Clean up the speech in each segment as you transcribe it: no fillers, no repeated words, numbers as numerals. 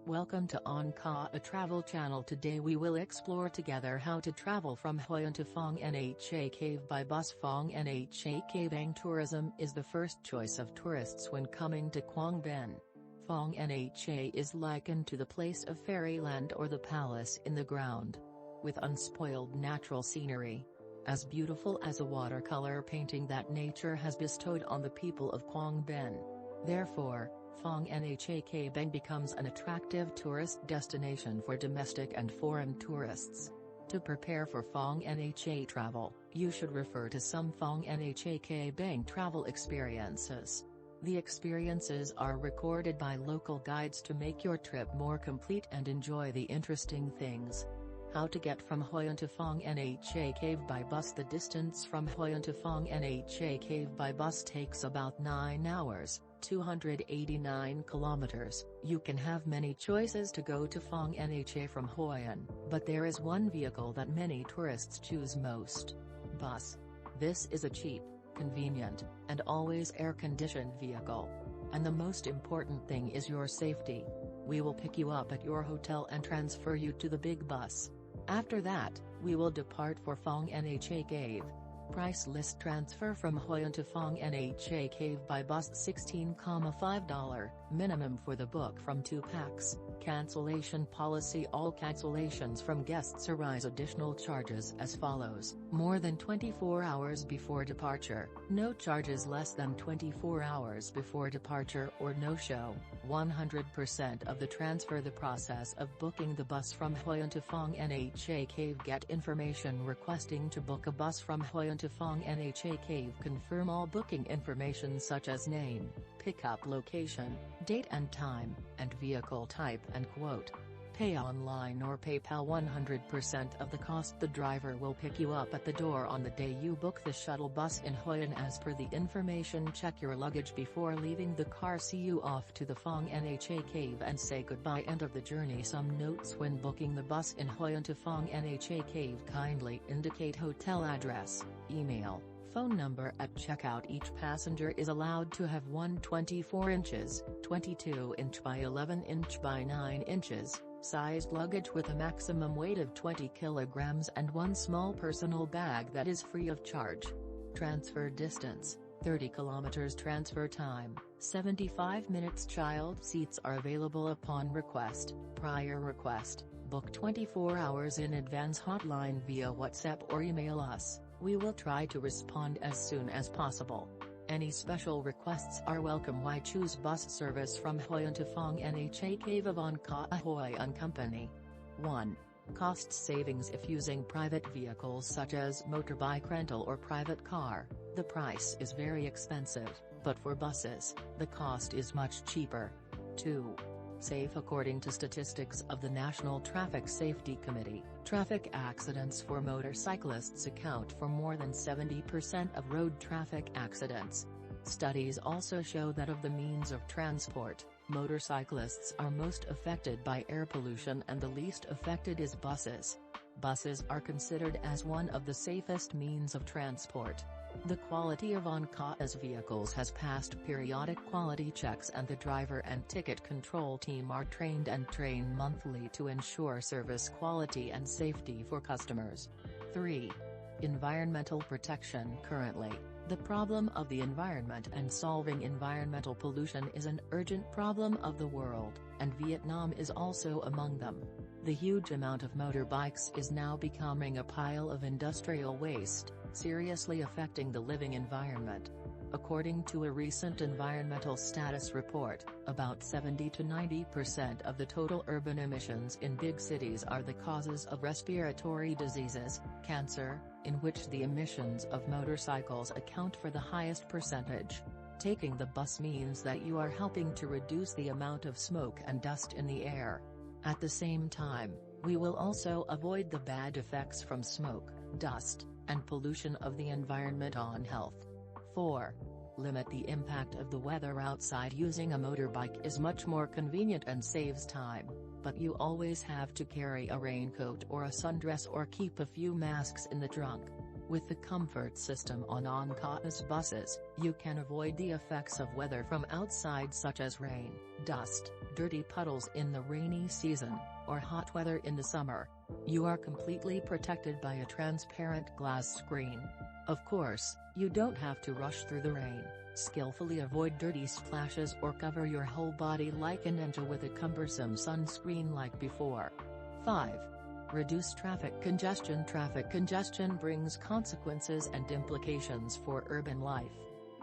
Welcome to Anka, a travel channel. Today we will explore together how to travel from Hoi An to Phong Nha Cave by bus. Phong Nha Ke Bang tourism is the first choice of tourists when coming to Quang Binh. Phong Nha is likened to the place of fairyland or the palace in the ground. With unspoiled natural scenery. As beautiful as a watercolor painting that nature has bestowed on the people of Quang Binh. Therefore, Phong Nha Ke Bang becomes an attractive tourist destination for domestic and foreign tourists. To prepare for Phong Nha travel, you should refer to some Phong Nha Ke Bang travel experiences. The experiences are recorded by local guides to make your trip more complete and enjoy the interesting things. How to get from Hoi An to Phong Nha Cave by bus. The distance from Hoi An to Phong Nha Cave by bus takes about 9 hours, 289 kilometers. You can have many choices to go to Phong Nha from Hoi An, but there is one vehicle that many tourists choose most. Bus. This is a cheap, convenient, and always air-conditioned vehicle. And the most important thing is your safety. We will pick you up at your hotel and transfer you to the big bus. After that, we will depart for Phong Nha Cave. Price list: transfer from Hoi An to Phong Nha Cave by bus $16.5, minimum for the book from 2 packs. Cancellation policy: all cancellations from guests arise additional charges as follows: more than 24 hours before departure, no charges; less than 24 hours before departure or no-show, 100% of the transfer. The process of booking the bus from Hoi An to Phong Nha Cave. Get information requesting to book a bus from Hoi An to Phong Nha Cave. Confirm all booking information such as name, pickup location, date and time, and vehicle type and quote. Pay online or PayPal. 100% of the cost. The driver will pick you up at the door on the day you book the shuttle bus in Hoi An. As per the information, check your luggage before leaving the car. See you off to the Phong Nha Cave and say goodbye. End of the journey. Some notes: when booking the bus in Hoi An to Phong Nha Cave, kindly indicate hotel address, email, phone number at checkout. Each passenger is allowed to have one 24 inches, 22 inch by 11 inch by 9 inches, sized luggage with a maximum weight of 20 kilograms and one small personal bag that is free of charge. Transfer distance: 30 kilometers. Transfer time: 75 minutes. Child seats are available upon request. Prior request: book 24 hours in advance. Hotline via WhatsApp or email us. We will try to respond as soon as possible. Any special requests are welcome. Why choose bus service from Hoi An to Phong Nha Cave of Anka, a Hoi An company? 1. Cost savings: if using private vehicles such as motorbike rental or private car, the price is very expensive, but for buses, the cost is much cheaper. 2. Safe: according to statistics of the National Traffic Safety Committee, traffic accidents for motorcyclists account for more than 70% of road traffic accidents. Studies also show that of the means of transport, motorcyclists are most affected by air pollution and the least affected is buses. Buses are considered as one of the safest means of transport. The quality of Anka's vehicles has passed periodic quality checks and the driver and ticket control team are trained monthly to ensure service quality and safety for customers. 3. Environmental protection: currently, the problem of the environment and solving environmental pollution is an urgent problem of the world, and Vietnam is also among them. The huge amount of motorbikes is now becoming a pile of industrial waste, seriously affecting the living environment. According to a recent environmental status report, about 70 to 90% of the total urban emissions in big cities are the causes of respiratory diseases, cancer, in which the emissions of motorcycles account for the highest percentage. Taking the bus means that you are helping to reduce the amount of smoke and dust in the air. At the same time, we will also avoid the bad effects from smoke, dust, and pollution of the environment on health. 4. Limit the impact of the weather outside. Using a motorbike is much more convenient and saves time, but you always have to carry a raincoat or a sundress or keep a few masks in the trunk. With the comfort system on Onca's buses, you can avoid the effects of weather from outside such as rain, dust, dirty puddles in the rainy season, or hot weather in the summer. You are completely protected by a transparent glass screen. Of course, you don't have to rush through the rain. Skillfully avoid dirty splashes or cover your whole body like an ninja with a cumbersome sunscreen like before. 5. Reduce traffic congestion. Traffic congestion brings consequences and implications for urban life.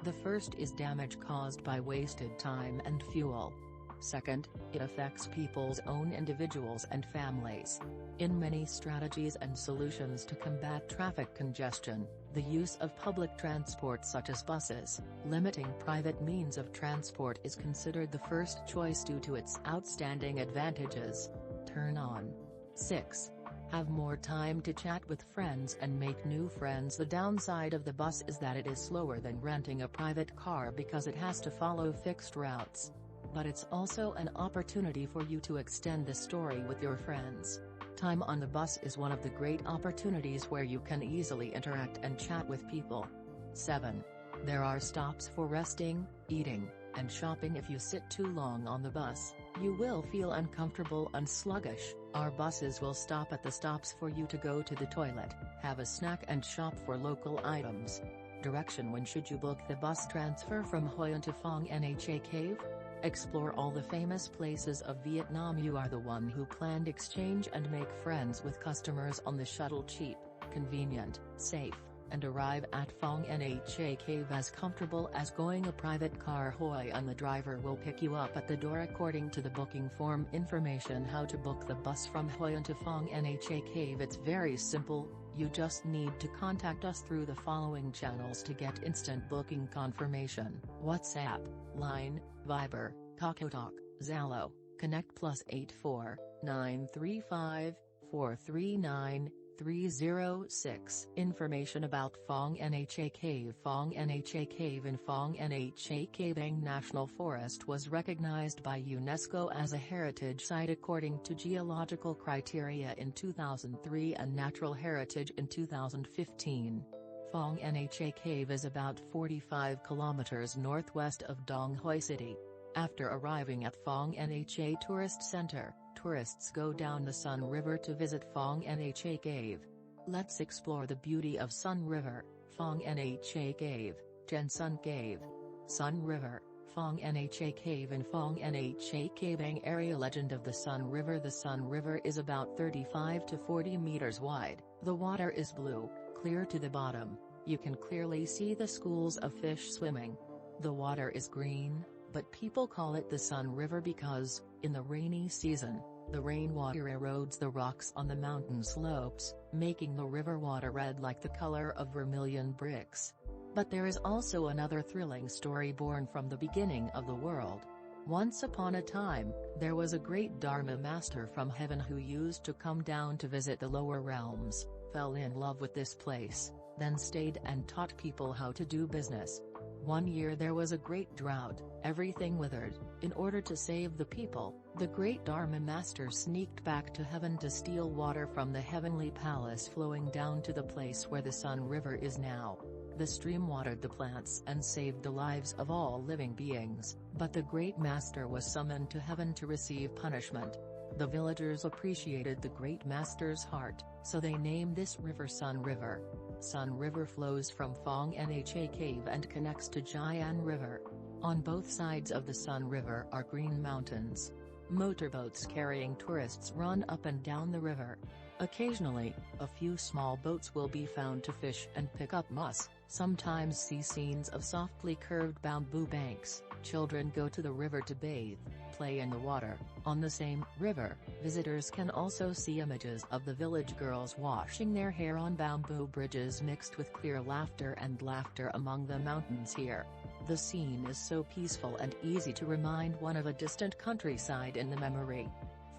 The first is damage caused by wasted time and fuel. Second, it affects people's own individuals and families. In many strategies and solutions to combat traffic congestion, the use of public transport such as buses, limiting private means of transport is considered the first choice due to its outstanding advantages. Turn on. 6. Have more time to chat with friends and make new friends. The downside of the bus is that it is slower than renting a private car because it has to follow fixed routes. But it's also an opportunity for you to extend the story with your friends. Time on the bus is one of the great opportunities where you can easily interact and chat with people. 7. There are stops for resting, eating, and shopping. If you sit too long on the bus, you will feel uncomfortable and sluggish. Our buses will stop at the stops for you to go to the toilet, have a snack and shop for local items. Direction: when should you book the bus transfer from Hoi An to Phong Nha Cave? Explore all the famous places of Vietnam. You are the one who planned exchange and make friends with customers on the shuttle. Cheap, convenient, safe, and arrive at Phong Nha Cave as comfortable as going a private car. Hoi An. The driver will pick you up at the door according to the booking form. Information: how to book the bus from Hoi An to Phong Nha Cave. It's very simple. You just need to contact us through the following channels to get instant booking confirmation: WhatsApp, Line, Viber, KakaoTalk, Zalo, Connect +84 935 439 306. Information about Phong Nha Cave. Phong Nha Cave in Phong Nha Ke Bang National Forest was recognized by UNESCO as a heritage site according to geological criteria in 2003 and natural heritage in 2015. Phong Nha Cave is about 45 kilometers northwest of Dong Hoi City. After arriving at Phong Nha Tourist Center, tourists go down the Sun River to visit Phong Nha Cave. Let's explore the beauty of Sun River. Phong Nha Cave, Jen Sun Cave. Sun River, Phong Nha Cave in Phong Nha Ke Bang area. Legend of the Sun River. The Sun River is about 35 to 40 meters wide. The water is blue, clear to the bottom. You can clearly see the schools of fish swimming. The water is green, but people call it the Sun River because, in the rainy season, the rainwater erodes the rocks on the mountain slopes, making the river water red like the color of vermilion bricks. But there is also another thrilling story born from the beginning of the world. Once upon a time, there was a great Dharma master from heaven who used to come down to visit the lower realms, fell in love with this place, then stayed and taught people how to do business. One year there was a great drought, everything withered. In order to save the people, the great Dharma master sneaked back to heaven to steal water from the heavenly palace flowing down to the place where the Sun River is now. The stream watered the plants and saved the lives of all living beings, but the great master was summoned to heaven to receive punishment. The villagers appreciated the great master's heart, so they named this river Sun River. Sun River flows from Phong Nha Cave and connects to Hoi An River. On both sides of the Sun River are green mountains. Motorboats carrying tourists run up and down the river. Occasionally, a few small boats will be found to fish and pick up mussels. Sometimes see scenes of softly curved bamboo banks. Children go to the river to bathe, play in the water. On the same river, visitors can also see images of the village girls washing their hair on bamboo bridges mixed with clear laughter and laughter among the mountains here. The scene is so peaceful and easy to remind one of a distant countryside in the memory.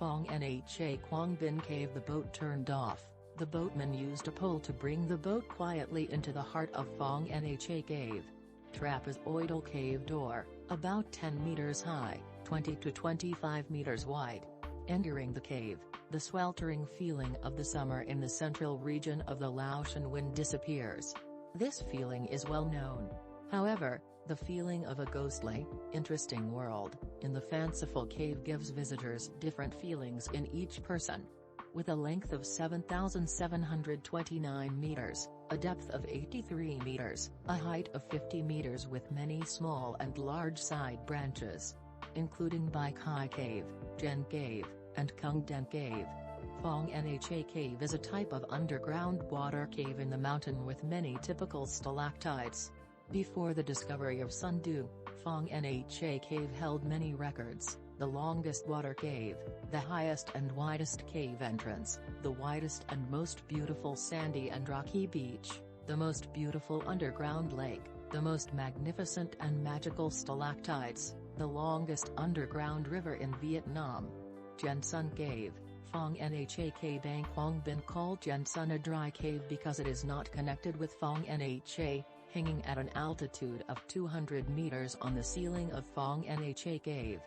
Phong Nha Quang Binh Cave. The boat turned off. The boatman used a pole to bring the boat quietly into the heart of Phong Nha Cave. Trapezoidal cave door, about 10 meters high, 20 to 25 meters wide. Entering the cave, The sweltering feeling of the summer in the central region of the Laotian wind disappears. This feeling is well known. However, the feeling of a ghostly, interesting world in the fanciful cave gives visitors different feelings in each person. With a length of 7,729 meters, a depth of 83 meters, a height of 50 meters with many small and large side branches, including Bai Kai Cave, Jen Cave, and Kung Den Cave. Phong Nha Cave is a type of underground water cave in the mountain with many typical stalactites. Before the discovery of Sundu, Phong Nha Cave held many records: the longest water cave, the highest and widest cave entrance, the widest and most beautiful sandy and rocky beach, the most beautiful underground lake, the most magnificent and magical stalactites, the longest underground river in Vietnam. Jensun Cave, Phong Nha Ke Bang. Quang Binh called Jensun a dry cave because it is not connected with Phong Nha, hanging at an altitude of 200 meters on the ceiling of Phong Nha Cave.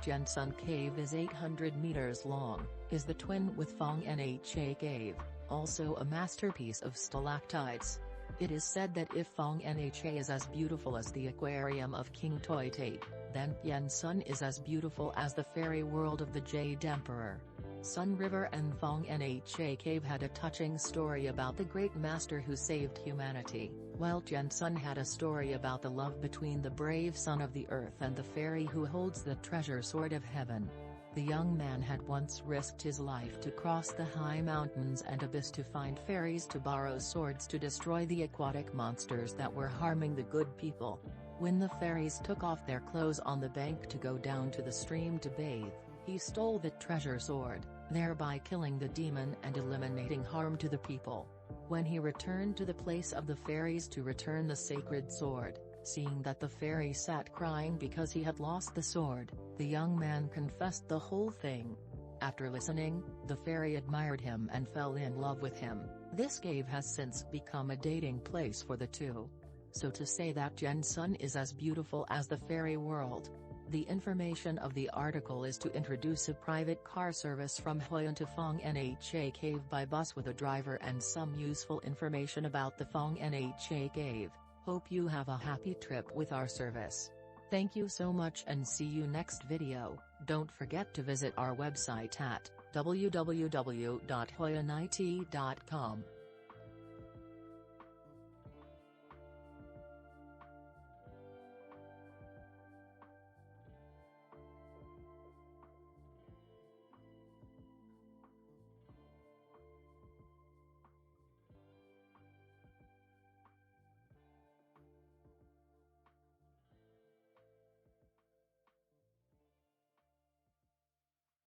Jensun Cave is 800 meters long, is the twin with Phong Nha Cave, also a masterpiece of stalactites. It is said that if Phong Nha is as beautiful as the aquarium of King Toi Tate, then Jensun is as beautiful as the fairy world of the Jade Emperor. Sun River and Phong Nha Cave had a touching story about the great master who saved humanity, while Jensun had a story about the love between the brave son of the earth and the fairy who holds the treasure sword of heaven. The young man had once risked his life to cross the high mountains and abyss to find fairies to borrow swords to destroy the aquatic monsters that were harming the good people. When the fairies took off their clothes on the bank to go down to the stream to bathe, he stole the treasure sword, thereby killing the demon and eliminating harm to the people. When he returned to the place of the fairies to return the sacred sword, seeing that the fairy sat crying because he had lost the sword, the young man confessed the whole thing. After listening, the fairy admired him and fell in love with him. This cave has since become a dating place for the two. So to say that Jensun is as beautiful as the fairy world. The information of the article is to introduce a private car service from Hoi An to Phong Nha Cave by bus with a driver and some useful information about the Phong Nha Cave. Hope you have a happy trip with our service. Thank you so much and see you next video. Don't forget to visit our website at www.hoianit.com.